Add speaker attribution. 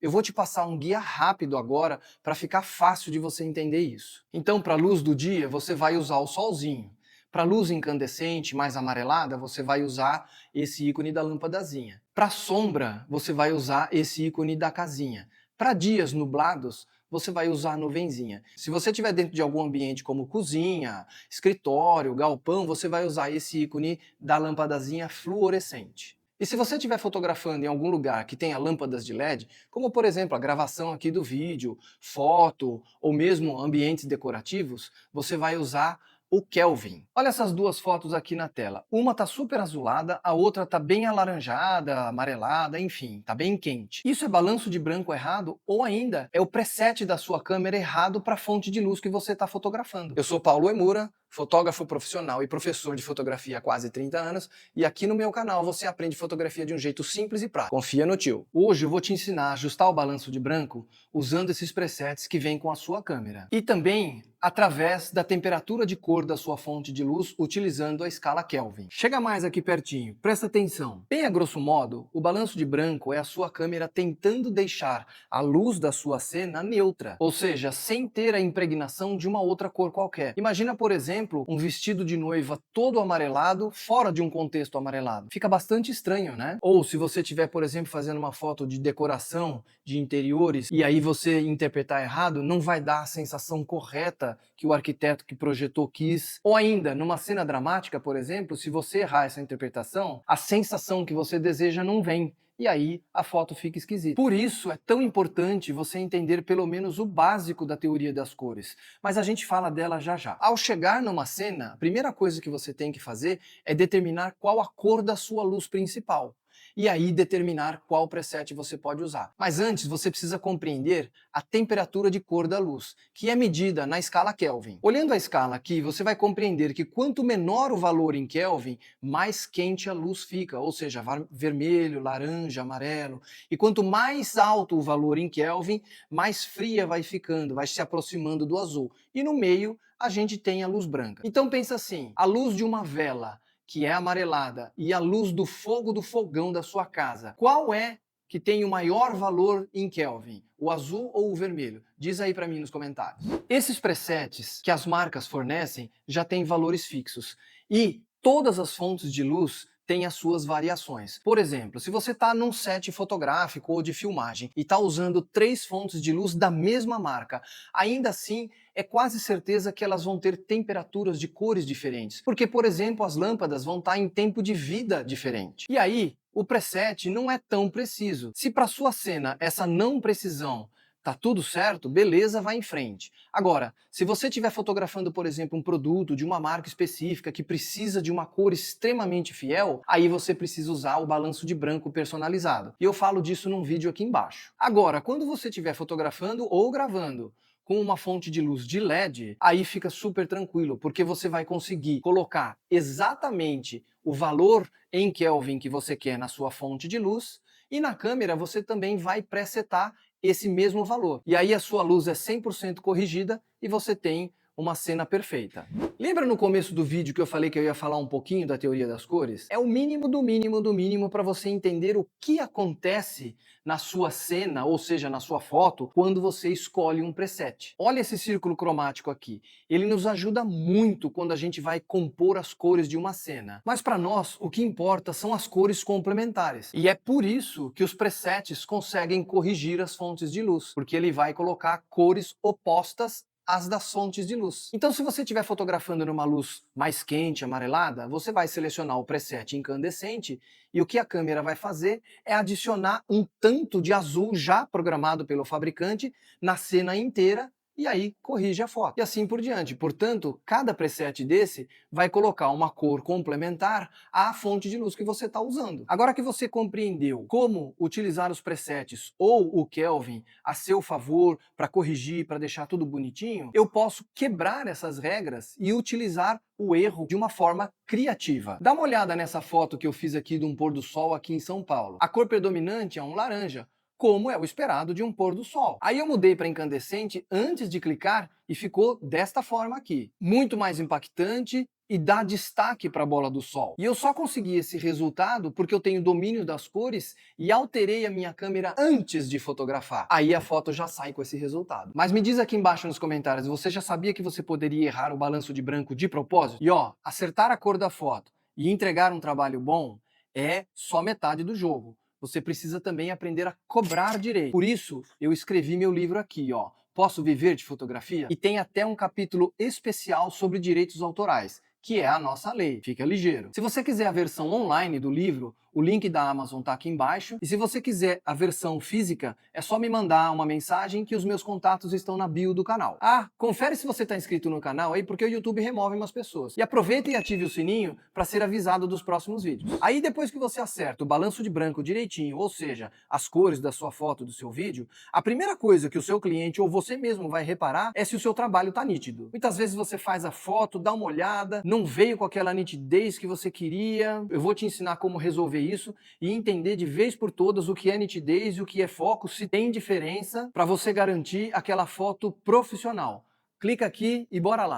Speaker 1: Eu vou te passar um guia rápido agora para ficar fácil de você entender isso. Então, para a luz do dia, você vai usar o solzinho. Para a luz incandescente, mais amarelada, você vai usar esse ícone da lâmpadazinha. Para sombra, você vai usar esse ícone da casinha. Para dias nublados, você vai usar a nuvenzinha. Se você estiver dentro de algum ambiente como cozinha, escritório, galpão, você vai usar esse ícone da lâmpadazinha fluorescente. E se você estiver fotografando em algum lugar que tenha lâmpadas de LED, como por exemplo a gravação aqui do vídeo, foto ou mesmo ambientes decorativos, você vai usar o Kelvin. Olha essas duas fotos aqui na tela. Uma está super azulada, a outra está bem alaranjada, amarelada, enfim, está bem quente. Isso é balanço de branco errado ou ainda é o preset da sua câmera errado para a fonte de luz que você está fotografando. Eu sou Paulo Emura, fotógrafo profissional e professor de fotografia há quase 30 anos, e aqui no meu canal você aprende fotografia de um jeito simples e prático. Confia no tio. Hoje eu vou te ensinar a ajustar o balanço de branco usando esses presets que vêm com a sua câmera. E também através da temperatura de cor da sua fonte de luz utilizando a escala Kelvin. Chega mais aqui pertinho, presta atenção. Bem a grosso modo, o balanço de branco é a sua câmera tentando deixar a luz da sua cena neutra, ou seja, sem ter a impregnação de uma outra cor qualquer. Imagina, por exemplo, um vestido de noiva todo amarelado fora de um contexto amarelado. Fica bastante estranho, né? Ou se você estiver, por exemplo, fazendo uma foto de decoração de interiores e aí você interpretar errado, não vai dar a sensação correta que o arquiteto que projetou quis. Ou ainda, numa cena dramática, por exemplo, se você errar essa interpretação, a sensação que você deseja não vem. E aí a foto fica esquisita. Por isso é tão importante você entender pelo menos o básico da teoria das cores, mas a gente fala dela já já. Ao chegar numa cena, a primeira coisa que você tem que fazer é determinar qual a cor da sua luz principal. E aí determinar qual preset você pode usar. Mas antes você precisa compreender a temperatura de cor da luz, que é medida na escala Kelvin. Olhando a escala aqui, você vai compreender que quanto menor o valor em Kelvin, mais quente a luz fica, ou seja, vermelho, laranja, amarelo. E quanto mais alto o valor em Kelvin, mais fria vai ficando, vai se aproximando do azul. E no meio, a gente tem a luz branca. Então pensa assim, a luz de uma vela que é amarelada, e a luz do fogo do fogão da sua casa, qual é que tem o maior valor em Kelvin? O azul ou o vermelho? Diz aí para mim nos comentários. Esses presets que as marcas fornecem já têm valores fixos, e todas as fontes de luz têm as suas variações. Por exemplo, se você está num set fotográfico ou de filmagem e está usando 3 fontes de luz da mesma marca, ainda assim é quase certeza que elas vão ter temperaturas de cores diferentes, porque, por exemplo, as lâmpadas vão estar em tempo de vida diferente. E aí, o preset não é tão preciso. Se para sua cena essa não precisão tá tudo certo, beleza, vai em frente. Agora, se você estiver fotografando, por exemplo, um produto de uma marca específica que precisa de uma cor extremamente fiel, aí você precisa usar o balanço de branco personalizado. E eu falo disso num vídeo aqui embaixo. Agora, quando você estiver fotografando ou gravando com uma fonte de luz de LED, aí fica super tranquilo, porque você vai conseguir colocar exatamente o valor em Kelvin que você quer na sua fonte de luz, e na câmera você também vai presetar esse mesmo valor. E aí a sua luz é 100% corrigida e você tem uma cena perfeita. Lembra no começo do vídeo que eu falei que eu ia falar um pouquinho da teoria das cores? É o mínimo do mínimo do mínimo para você entender o que acontece na sua cena, ou seja, na sua foto, quando você escolhe um preset. Olha esse círculo cromático aqui. Ele nos ajuda muito quando a gente vai compor as cores de uma cena. Mas para nós, o que importa são as cores complementares. E é por isso que os presets conseguem corrigir as fontes de luz, porque ele vai colocar cores opostas as das fontes de luz. Então, se você estiver fotografando numa luz mais quente, amarelada, você vai selecionar o preset incandescente e o que a câmera vai fazer é adicionar um tanto de azul já programado pelo fabricante na cena inteira e aí corrige a foto. E assim por diante. Portanto, cada preset desse vai colocar uma cor complementar à fonte de luz que você está usando. Agora que você compreendeu como utilizar os presets ou o Kelvin a seu favor para corrigir, para deixar tudo bonitinho, eu posso quebrar essas regras e utilizar o erro de uma forma criativa. Dá uma olhada nessa foto que eu fiz aqui de um pôr do sol aqui em São Paulo. A cor predominante é um laranja, como é o esperado de um pôr do sol. Aí eu mudei para incandescente antes de clicar e ficou desta forma aqui. Muito mais impactante, e dá destaque para a bola do sol. E eu só consegui esse resultado porque eu tenho domínio das cores e alterei a minha câmera antes de fotografar. Aí a foto já sai com esse resultado. Mas me diz aqui embaixo nos comentários, você já sabia que você poderia errar o balanço de branco de propósito? E ó, acertar a cor da foto e entregar um trabalho bom é só metade do jogo. Você precisa também aprender a cobrar direito. Por isso, eu escrevi meu livro aqui, ó. Posso Viver de Fotografia? E tem até um capítulo especial sobre direitos autorais, que é a nossa lei. Fica ligeiro. Se você quiser a versão online do livro, o link da Amazon está aqui embaixo. E se você quiser a versão física, é só me mandar uma mensagem que os meus contatos estão na bio do canal. Ah, confere se você está inscrito no canal aí, porque o YouTube remove umas pessoas. E aproveita e ative o sininho para ser avisado dos próximos vídeos. Aí depois que você acerta o balanço de branco direitinho, ou seja, as cores da sua foto, do seu vídeo, a primeira coisa que o seu cliente ou você mesmo vai reparar é se o seu trabalho está nítido. Muitas vezes você faz a foto, dá uma olhada, não veio com aquela nitidez que você queria. Eu vou te ensinar como resolver isso e entender de vez por todas o que é nitidez e o que é foco, se tem diferença, para você garantir aquela foto profissional. Clica aqui e bora lá!